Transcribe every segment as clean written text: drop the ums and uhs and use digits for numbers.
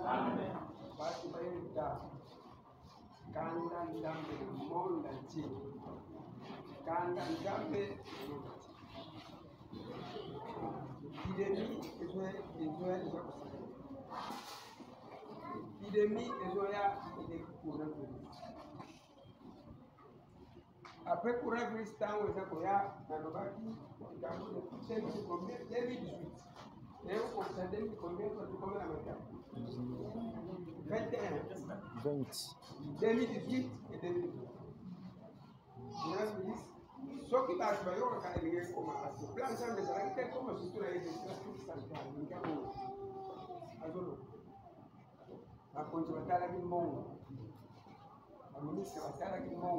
Amen. Basi kwa hiyo kanda nzambe monda nchini. Kanda nzambe epidémie ezo epidémie ezoya ile coronavirus. Après coronavirus tango eza koya na lobaki likambo de 2018. Leo kwa 2018 tukomela makao 21 2018 et 2019. Ceux qui parlent de l'eau, quand ils viennent comme à ce plan, ça me semble que comme si tout avait été sanitaire, il y a un azolo. La conservateur a dit bon, la ministre a dit bon,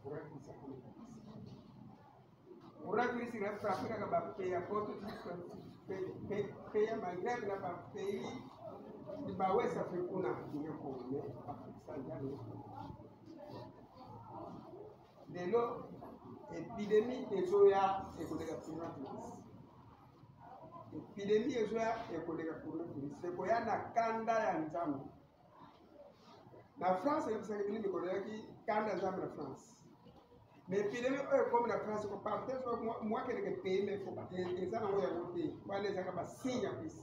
pour être ça. Pour être ici, il a frappé la paix à côté de payer malgré la paix. Il va ouais ça fait qu'on a dit que on est sanitaire. De l'eau. Épidémie ezoya ekoleka coronavirus. Épidémie ezoya ekoleka coronavirus. Sekoya na kanda ya nzambe. Na France ebisaka bili bikoleka ki kanda nzambe na France. Mais épidémie oyo comme na France ko pas peut-être moi que pays mais faut pas eza na oya wote wale zaka ba sinya pisi.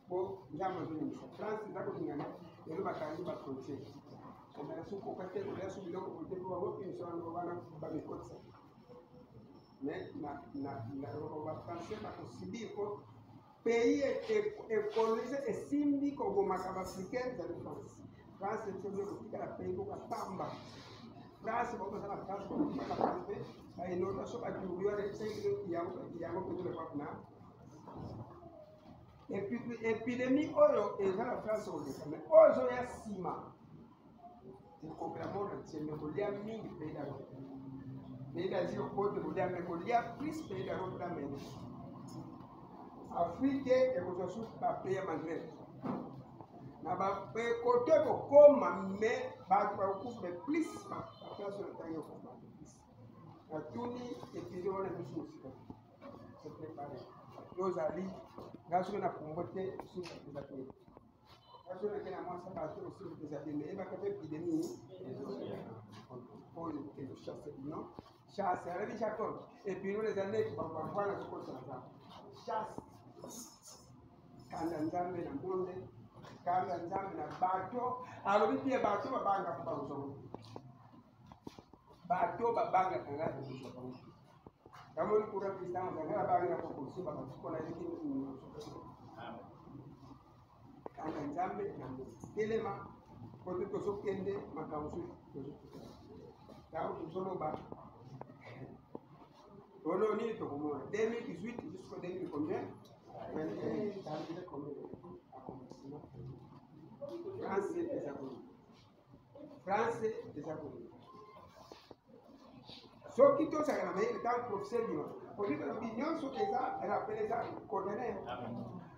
Bo nzambe zo ni France zako ngana elo bakandi ba frontière. On a su ko kate ko ya su bilo ko te ko wo ki so no bana ba mi kotsa. Mais na français na kosibir ko pays est colonisé et simbi ko makaba africaine de France. France est toujours le pays ko katamba. France ko ça la France ko makaba pe ay no na so ba juyo re sai yango ko le pa na. Et puis épidémie oyo et dans la France on dit mais ozo ya sima. Il comprend le tiens mais il y a mille pays là. Mais il a dit au côté de l'Amérique, il y a plus de pays dans l'Amérique. Afrique est aujourd'hui pas payé malgré. Na ba côté ko comme mais ba ko mais plus pas sur le temps ko pas plus. Na tuni et puis on a mis aussi. C'est préparé. Nos alliés, gazo na comboter sur les appels. Gazo na kena moi ça pas sur les appels mais il va faire épidémie. Pour le chasser non. Chasse, elle dit chaque chose. Et puis nous les années qui vont voir la chose comme ça. Chasse. Quand nzambe na monde, quand nzambe na bateau, alors il y a bateau ba banga pour bazo. Bateau ba banga kanga pour bazo. Kama ni kura Kristo ngana banga pour kusiba kwa na hiki ni. Quand nzambe na elema kwa tuko sokende makausu. Tao tusolo ba Ono ni to como 2018 jusqu'au 2000 combien? France désabonné. Ce qui te sert à la tant professeur du pour dire que l'opinion sur les arts, elle appelle ça condamné.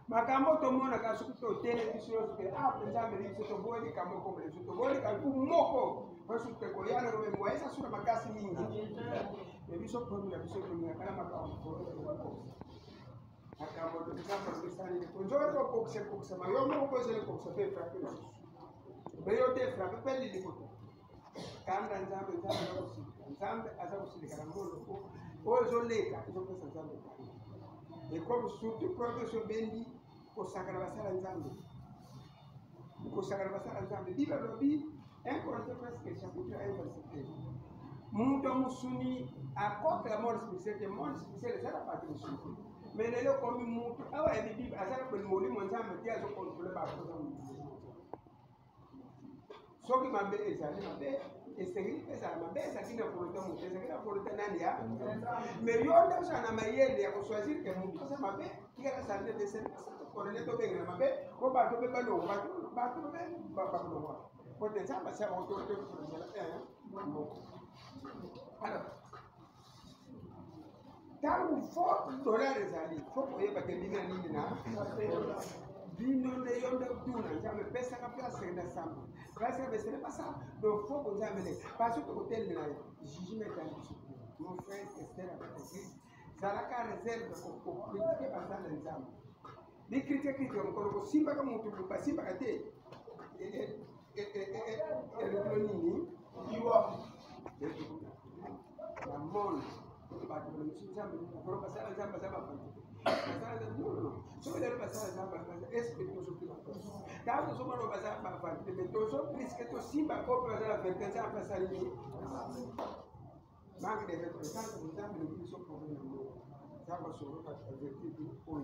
Makambo to mona ka sukuto télévision que pensando ni se to boli kamo comme les to boli ka ku moko parce que ko yana ro mo esa sura makasi mingi e biso ko na biso ko ni kana makambo ko makambo to kama kristani ko njoro ko se ma yo mo ko se ko se pe frappe be yo te frappe pe li ko kanda nzambe asa usilikana ngolo ko ozo leka izo pesa nzambe et comme surtout professeur Bendi kosakana basala nzambe biba lobi un Corinthiens presque chapitre 1 verset 1 muto musuni akote la mort spirituelle ça la partie musuni mais lelo comme muto awa e biba asala ko moli mo nzambe dia zo contrôler ba ko soki mambe ezali mabe esengeli pesa mabe ezali na volonté mutu ezali na volonté nani ya mais yo nde sana mayele ya choisir que mutu pesa mabe kika sana de ser korele to benga mabe ko ba to be ba no ba to be ba no ko te sama sa o to alors tangu fo dollar ezali fo ko yeba ke bina nini na Vino de yonde duna, nzambe pesa ka place na samba. Place ka pesa pas ça. Donc faut que nzambe le. Parce que hôtel na jugement dans mon frère Esther a compris. Ça la ka réserve pour critiquer par ça nzambe. Ni critique on simba kama mtu kwa simba kate nini na mon ba ko ni zamba ko ba sala zamba so ile ba sala zamba est que tu so quand so ba ba zamba fa mais to so risque to simba ko ba sala faire ça pa sala ni manque de reconnaissance vous avez le plus problème zamba so ka vertu pour